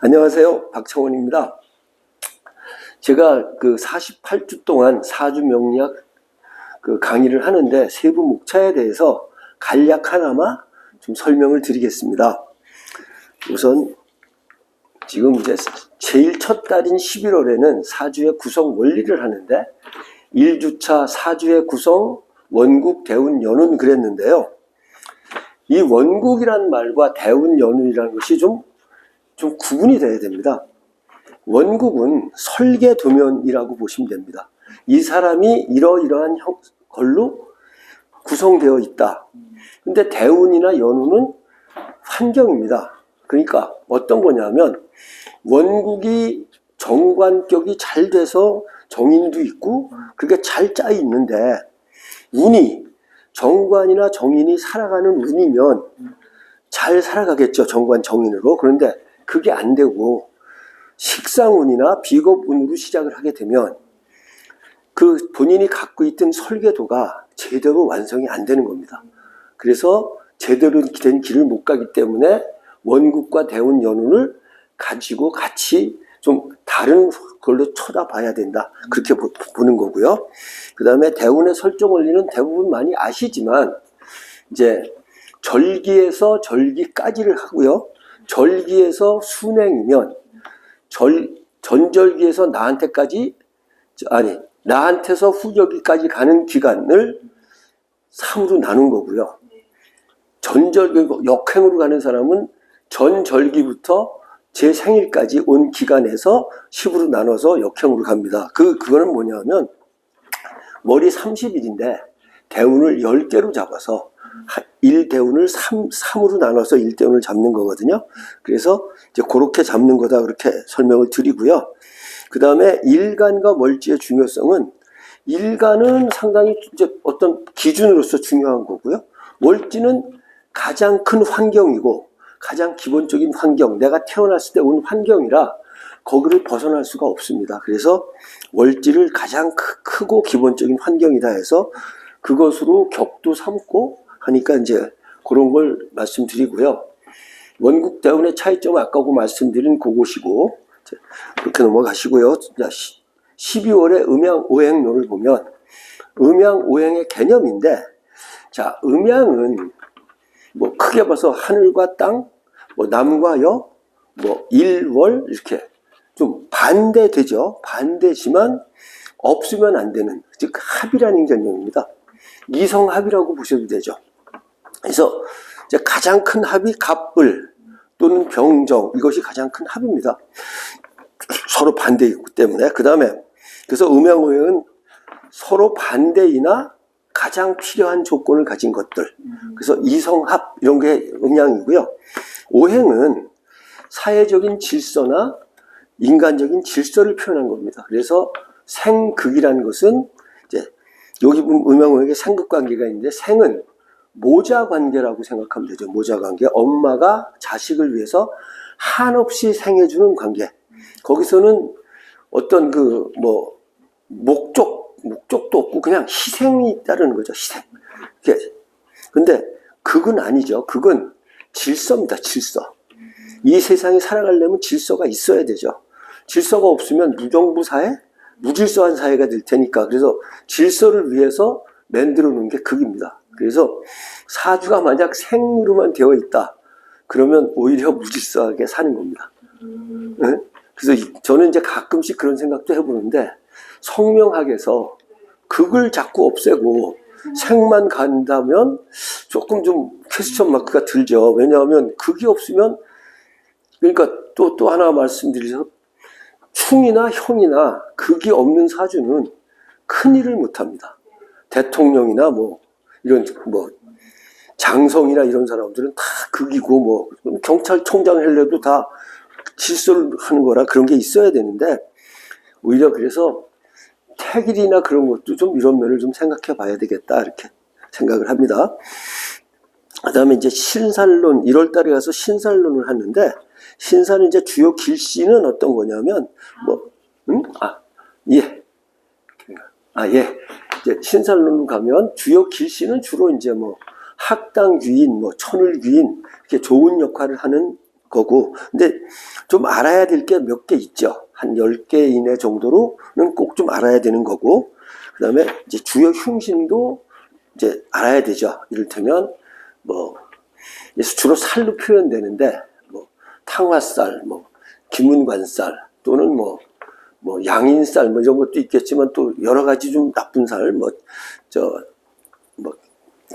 안녕하세요. 박창원입니다. 제가 그 48주 동안 사주 명리학 강의를 하는데 세부 목차에 대해서 간략 하나만 좀 설명을 드리겠습니다. 우선 지금 이제 제일 첫 달인 11월에는 사주의 구성 원리를 하는데 1주차 사주의 구성 원국 대운 연운 그랬는데요. 이 원국이란 말과 대운 연운이라는 것이 좀 구분이 돼야 됩니다. 원국은 설계도면이라고 보시면 됩니다. 이 사람이 이러이러한 걸로 구성되어 있다. 근데 대운이나 연운은 환경입니다. 그러니까 어떤 거냐면 원국이 정관격이 잘 돼서 정인도 있고 그게 잘 짜 있는데 운이 정관이나 정인이 살아가는 운이면 잘 살아가겠죠. 정관 정인으로. 그런데 그게 안 되고 식상운이나 비겁운으로 시작을 하게 되면 그 본인이 갖고 있던 설계도가 제대로 완성이 안 되는 겁니다. 그래서 제대로 된 길을 못 가기 때문에 원국과 대운 연운을 가지고 같이 좀 다른 걸로 쳐다봐야 된다. 그렇게 보는 거고요. 그 다음에 대운의 설정 원리는 대부분 많이 아시지만 이제 절기에서 절기까지를 하고요. 절기에서 순행이면 전절기에서 나한테서 후절기까지 가는 기간을 3으로 나눈 거고요. 전절기 역행으로 가는 사람은 전절기부터 제 생일까지 온 기간에서 10으로 나눠서 역행으로 갑니다. 그거는 뭐냐면 머리 30일인데 대운을 10개로 잡아서 1대운을 3으로 나눠서 1대운을 잡는 거거든요. 그래서 이제 그렇게 잡는 거다 그렇게 설명을 드리고요. 그 다음에 일간과 멀지의 중요성은 일간은 상당히 이제 어떤 기준으로서 중요한 거고요. 월지는 가장 큰 환경이고 가장 기본적인 환경, 내가 태어났을 때 온 환경이라 거기를 벗어날 수가 없습니다. 그래서 월지를 가장 크고 기본적인 환경이다 해서 그것으로 격도 삼고 하니까 이제 그런 걸 말씀드리고요. 원국 대운의 차이점은 아까고 말씀드린 그것이고 그렇게 넘어가시고요. 12월에 음양오행론을 보면 음양오행의 개념인데 자 음양은 뭐 크게 봐서 하늘과 땅, 뭐 남과 여, 뭐 일월 이렇게 좀 반대되죠. 반대지만 없으면 안 되는 즉 합이라는 개념입니다. 이성합이라고 보셔도 되죠. 그래서 이제 가장 큰 합이 갑을 또는 병정 이것이 가장 큰 합입니다. 서로 반대이기 때문에 그 다음에 그래서 음양오행은 서로 반대이나 가장 필요한 조건을 가진 것들 그래서 이성합 이런 게 음양이고요. 오행은 사회적인 질서나 인간적인 질서를 표현한 겁니다. 그래서 생극이라는 것은 이제 여기 음양오행에 생극 관계가 있는데 생은 모자 관계라고 생각하면 되죠. 모자 관계. 엄마가 자식을 위해서 한없이 생해주는 관계. 거기서는 어떤 목적도 없고 그냥 희생이 따르는 거죠. 희생. 근데 극은 아니죠. 극은 질서입니다. 질서. 이 세상에 살아가려면 질서가 있어야 되죠. 질서가 없으면 무정부 사회, 무질서한 사회가 될 테니까. 그래서 질서를 위해서 만들어 놓은 게 극입니다. 그래서 사주가 만약 생으로만 되어 있다. 그러면 오히려 무질서하게 사는 겁니다. 네? 그래서 저는 이제 가끔씩 그런 생각도 해보는데 성명학에서 극을 자꾸 없애고 생만 간다면 조금 좀 퀘스천 마크가 들죠. 왜냐하면 극이 없으면 그러니까 또 하나 말씀드리죠. 충이나 형이나 극이 없는 사주는 큰 일을 못합니다. 대통령이나 이런 장성이나 이런 사람들은 다 극이고 경찰청장 하려도 다 질서를 하는 거라 그런 게 있어야 되는데 오히려 그래서 태길이나 그런 것도 좀 이런 면을 좀 생각해 봐야 되겠다 이렇게 생각을 합니다. 그 다음에 이제 신살론 1월달에 가서 신살론을 하는데 신살은 이제 주요 길씨는 어떤 거냐면 이제 신살론으로 가면 주요 길씨는 주로 이제 학당귀인, 천을귀인 이렇게 좋은 역할을 하는 거고, 근데 좀 알아야 될 게 몇 개 있죠. 한 10개 이내 정도로는 꼭 좀 알아야 되는 거고, 그 다음에 이제 주요 흉신도 이제 알아야 되죠. 이를테면, 뭐, 주로 살로 표현되는데, 뭐, 탕화살, 뭐, 김은관살, 또는 뭐 양인살, 뭐 이런 것도 있겠지만 또 여러 가지 좀 나쁜 살, 뭐,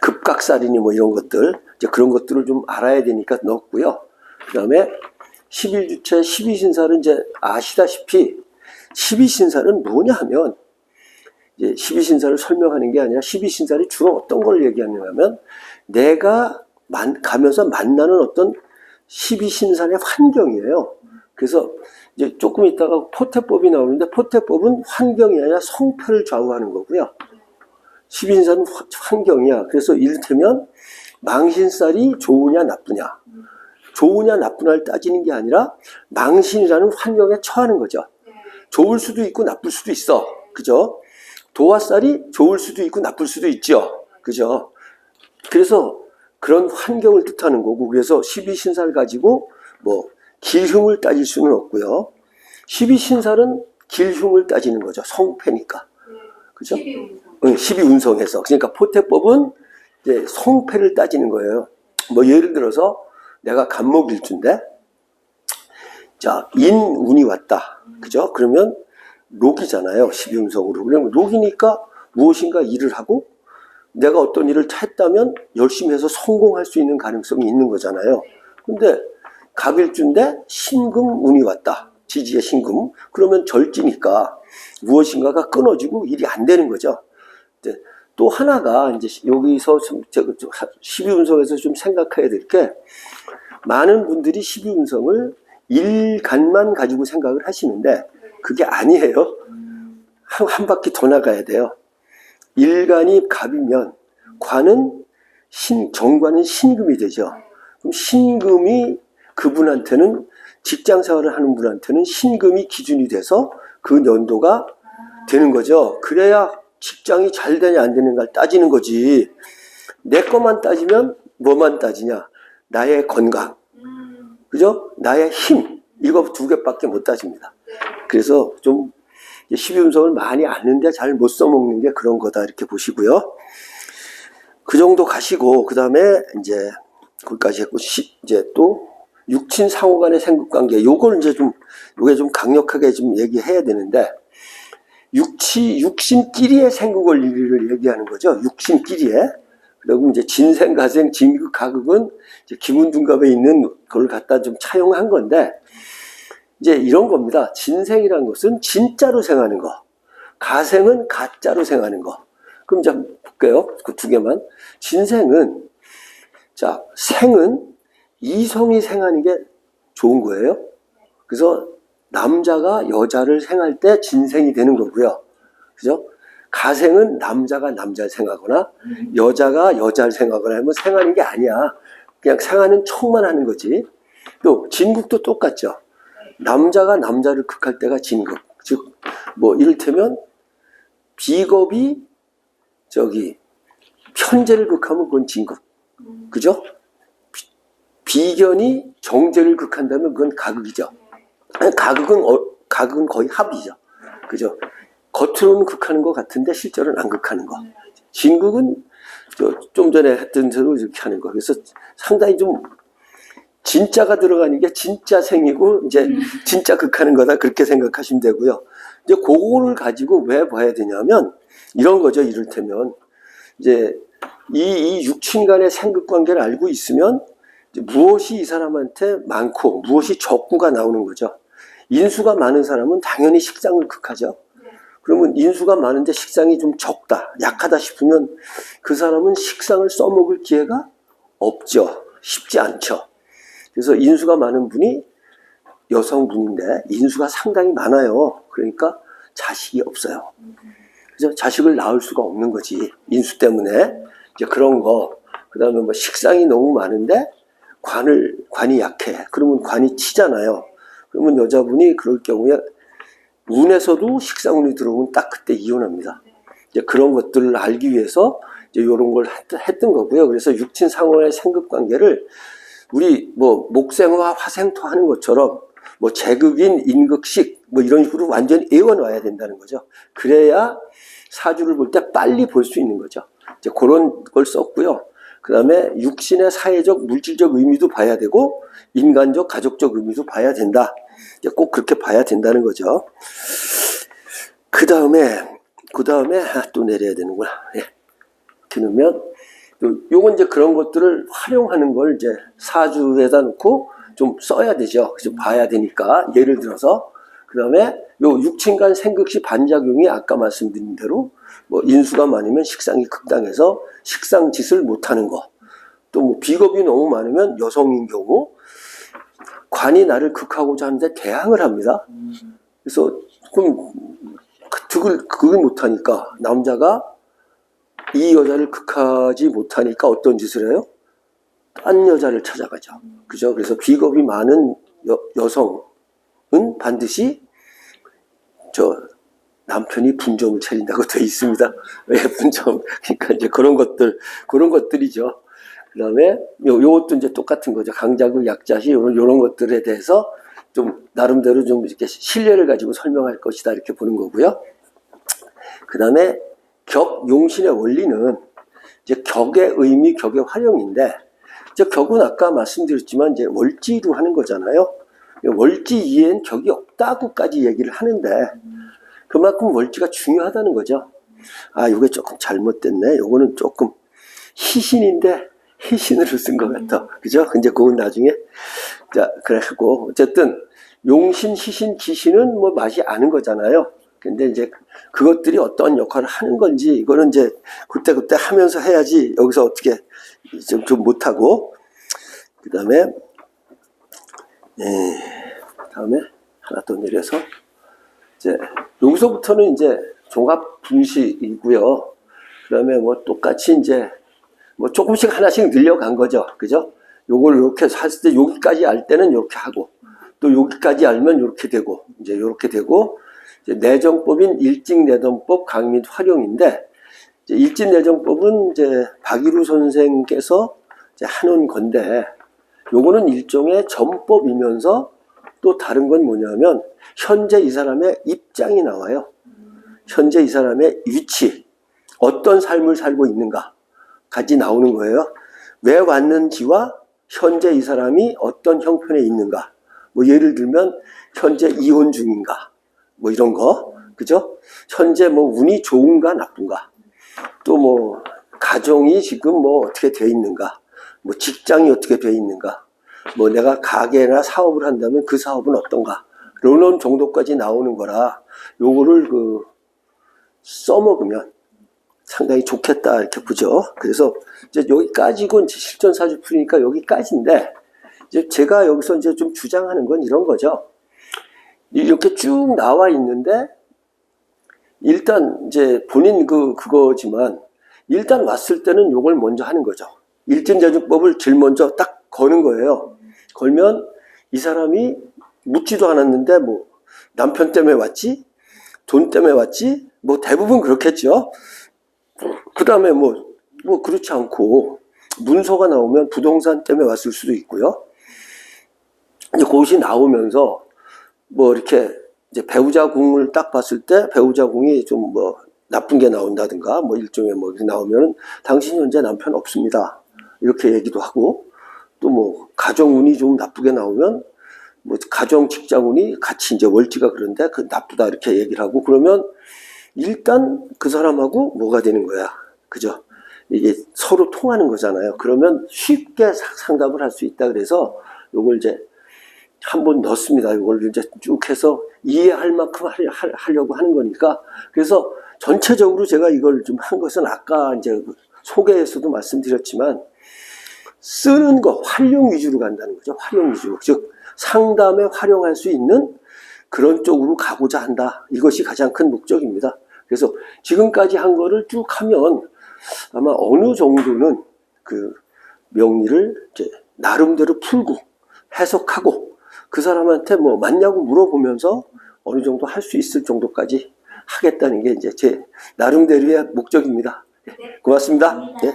급각살이니 뭐 이런 것들, 이제 그런 것들을 좀 알아야 되니까 넣었고요. 그 다음에 11주체 12신살은 이제 아시다시피 12신살은 뭐냐 하면, 이제 12신살을 설명하는 게 아니라 12신살이 주로 어떤 걸 얘기하냐면, 내가 가면서 만나는 어떤 12신살의 환경이에요. 그래서 이제 조금 있다가 포태법이 나오는데, 포태법은 환경이 아니라 성패를 좌우하는 거고요. 12신살은 환경이야. 그래서 이를테면 망신살이 좋으냐 나쁘냐, 좋으냐 나쁘냐를 따지는 게 아니라 망신이라는 환경에 처하는 거죠. 좋을 수도 있고 나쁠 수도 있어. 그죠? 도화살이 좋을 수도 있고 나쁠 수도 있죠. 그죠? 그래서 그런 환경을 뜻하는 거고, 그래서 12신살 가지고 뭐 길흉을 따질 수는 없고요. 12신살은 길흉을 따지는 거죠. 성패니까. 그죠? 12운성에서. 그러니까 포태법은 이제 성패를 따지는 거예요. 뭐 예를 들어서 내가 간목일주인데, 자, 인운이 왔다. 그죠? 그러면 록이잖아요. 12운성으로. 그러면 록이니까 무엇인가 일을 하고, 내가 어떤 일을 했다면 열심히 해서 성공할 수 있는 가능성이 있는 거잖아요. 근데 갑일주인데 신금 운이 왔다. 지지의 신금. 그러면 절지니까 무엇인가가 끊어지고 일이 안 되는 거죠. 또 하나가 이제 여기서 12운성에서 좀 생각해야 될 게, 많은 분들이 12운성을 일간만 가지고 생각을 하시는데 그게 아니에요. 한 바퀴 더 나가야 돼요. 일간이 갑이면 관은 정관은 신금이 되죠. 그럼 신금이 그분한테는, 직장 생활을 하는 분한테는 신금이 기준이 돼서 그 연도가 되는 거죠. 그래야 직장이 잘 되냐 안 되는가를 따지는 거지. 내 것만 따지면 뭐만 따지냐? 나의 건강, 그죠? 나의 힘, 이거 두 개밖에 못 따집니다. 그래서 좀 12운성을 많이 아는데 잘 못 써먹는 게 그런 거다, 이렇게 보시고요. 그 정도 가시고, 그 다음에 이제 거기까지 했고, 이제 또 육친 상호 간의 생급관계, 요걸 이제 요게 좀 강력하게 좀 얘기해야 되는데, 육신끼리의 생급 원리를 얘기하는 거죠. 육신끼리의. 그리고 이제 진생, 가생, 진극, 가극은 이제 기문둔갑에 있는 그걸 갖다 좀 차용한 건데, 이제 이런 겁니다. 진생이라는 것은 진짜로 생하는 거, 가생은 가짜로 생하는 거. 그럼 이제 볼게요. 그 두 개만. 진생은, 자, 생은 이성이 생하는 게 좋은 거예요. 그래서 남자가 여자를 생할 때 진생이 되는 거고요. 그죠? 가생은 남자가 남자를 생하거나 여자가 여자를 생하거나 하면 생하는 게 아니야. 그냥 생하는 척만 하는 거지. 또 진극도 똑같죠. 남자가 남자를 극할 때가 진극. 즉, 뭐 이를테면 비겁이 편제를 극하면 그건 진극. 그죠? 비견이 정제를 극한다면 그건 가극이죠. 가극은 거의 합이죠. 그죠? 겉으로는 극하는 것 같은데 실제로는 안 극하는 거. 진극은 좀 전에 했던 대로 이렇게 하는 거. 그래서 상당히 좀 진짜가 들어가는 게 진짜 생이고 이제 진짜 극하는 거다, 그렇게 생각하시면 되고요. 이제 그거를 가지고 왜 봐야 되냐면 이런 거죠. 이를테면 이제 이 육친 간의 생극 관계를 알고 있으면 무엇이 이 사람한테 많고 무엇이 적구가 나오는 거죠. 인수가 많은 사람은 당연히 식상을 극하죠. 그러면 인수가 많은데 식상이 좀 적다, 약하다 싶으면 그 사람은 식상을 써먹을 기회가 없죠. 쉽지 않죠. 그래서 인수가 많은 분이 여성분인데 인수가 상당히 많아요. 그러니까 자식이 없어요. 그래서 자식을 낳을 수가 없는 거지. 인수 때문에. 이제 그런 거. 그 다음에 뭐 식상이 너무 많은데 관이 약해. 그러면 관이 치잖아요. 그러면 여자분이 그럴 경우에 운에서도 식상운이 들어오면 딱 그때 이혼합니다. 이제 그런 것들을 알기 위해서 이제 이런 걸 했던 거고요. 그래서 육친 상호의 생급 관계를 우리 뭐 목생화 화생토 하는 것처럼 뭐 제극인 인극식 뭐 이런 식으로 완전히 외워놔야 된다는 거죠. 그래야 사주를 볼 때 빨리 볼 수 있는 거죠. 이제 그런 걸 썼고요. 그 다음에 육신의 사회적 물질적 의미도 봐야 되고 인간적 가족적 의미도 봐야 된다. 이제 꼭 그렇게 봐야 된다는 거죠. 그 다음에 또 내려야 되는구나. 예. 이렇게 놓으면 요건 이제 그런 것들을 활용하는 걸 이제 사주에다 놓고 좀 써야 되죠. 그래서 봐야 되니까 예를 들어서 그 다음에 요 육친간 생극시 반작용이 아까 말씀드린 대로 뭐 인수가 많으면 식상이 극당해서 식상짓을 못하는 거. 또 뭐 비겁이 너무 많으면 여성인 경우 관이 나를 극하고자 하는데 대항을 합니다. 그래서 그럼 그걸 못하니까 남자가 이 여자를 극하지 못하니까 어떤 짓을 해요? 딴 여자를 찾아가죠. 그죠? 그래서 비겁이 많은 여성은 반드시 남편이 분점을 차린다고 되어 있습니다. 왜 분점? 그러니까 이제 그런 것들이죠. 그 다음에 요것도 이제 똑같은 거죠. 강자극, 약자시, 요런 것들에 대해서 좀 나름대로 좀 이렇게 신뢰를 가지고 설명할 것이다. 이렇게 보는 거고요. 그 다음에 격, 용신의 원리는 이제 격의 의미, 격의 활용인데, 이제 격은 아까 말씀드렸지만 이제 월지로 하는 거잖아요. 월지 이엔 격이 없다고까지 얘기를 하는데, 그만큼 월지가 중요하다는 거죠. 아, 요게 조금 잘못됐네. 요거는 조금 희신인데, 희신으로 쓴 것 같아. 그죠? 이제 그건 나중에. 자, 그래갖고, 어쨌든, 용신, 희신, 기신은 뭐 맛이 아는 거잖아요. 근데 이제 그것들이 어떤 역할을 하는 건지, 이거는 이제 그때 하면서 해야지, 여기서 어떻게 좀 못하고, 그 다음에, 다음에 하나 더 내려서, 이제, 여기서부터는 이제 종합 분식이고요. 그 다음에 뭐 똑같이 이제, 뭐 조금씩 하나씩 늘려간 거죠. 그죠? 요걸 이렇게 했을 때 여기까지 알 때는 이렇게 하고, 또 여기까지 알면 이렇게 되고, 이제 이렇게 되고, 이제 내정법인 일직내정법 강및 활용인데, 이제 일직내정법은 이제 박일우 선생께서 이제 하는 건데, 요거는 일종의 전법이면서 또 다른 건 뭐냐면, 현재 이 사람의 입장이 나와요. 현재 이 사람의 위치, 어떤 삶을 살고 있는가. 까지 나오는 거예요. 왜 왔는지와 현재 이 사람이 어떤 형편에 있는가. 뭐 예를 들면 현재 이혼 중인가. 뭐 이런 거. 그죠? 현재 뭐 운이 좋은가 나쁜가. 또 뭐 가정이 지금 뭐 어떻게 돼 있는가. 뭐 직장이 어떻게 돼 있는가. 뭐 내가 가게나 사업을 한다면 그 사업은 어떤가. 이런 정도까지 나오는 거라 요거를 써먹으면 상당히 좋겠다 이렇게 보죠. 그래서 이제 여기까지고 이제 실전사주 풀이니까 여기까지인데 이제 제가 여기서 이제 좀 주장하는 건 이런 거죠. 이렇게 쭉 나와 있는데 일단 이제 본인 그거지만 일단 왔을 때는 요걸 먼저 하는 거죠. 일진자주법을 제일 먼저 딱 거는 거예요. 걸면 이 사람이 묻지도 않았는데 뭐 남편 때문에 왔지, 돈 때문에 왔지, 뭐 대부분 그렇겠죠. 그 다음에 뭐 그렇지 않고 문서가 나오면 부동산 때문에 왔을 수도 있고요. 이제 그것이 나오면서 뭐 이렇게 이제 배우자 궁을 딱 봤을 때 배우자 궁이 좀 뭐 나쁜 게 나온다든가 뭐 일종의 뭐 나오면은 당신 현재 남편 없습니다. 이렇게 얘기도 하고 또 뭐 가정 운이 좀 나쁘게 나오면 뭐 가정 직장 운이 같이 이제 월지가 그런데 그 나쁘다 이렇게 얘기를 하고 그러면 일단 그 사람하고 뭐가 되는 거야. 그죠? 이게 서로 통하는 거잖아요. 그러면 쉽게 상담을 할 수 있다. 그래서 요걸 이제 한번 넣습니다. 이걸 이제 쭉 해서 이해할 만큼 하려고 하는 거니까. 그래서 전체적으로 제가 이걸 좀 한 것은 아까 이제 소개에서도 말씀드렸지만 쓰는 거, 활용 위주로 간다는 거죠. 활용 위주로. 즉, 상담에 활용할 수 있는 그런 쪽으로 가고자 한다. 이것이 가장 큰 목적입니다. 그래서 지금까지 한 거를 쭉 하면 아마 어느 정도는 그 명리를 이제 나름대로 풀고 해석하고 그 사람한테 뭐 맞냐고 물어보면서 어느 정도 할 수 있을 정도까지 하겠다는 게 이제 제 나름대로의 목적입니다. 고맙습니다. 네.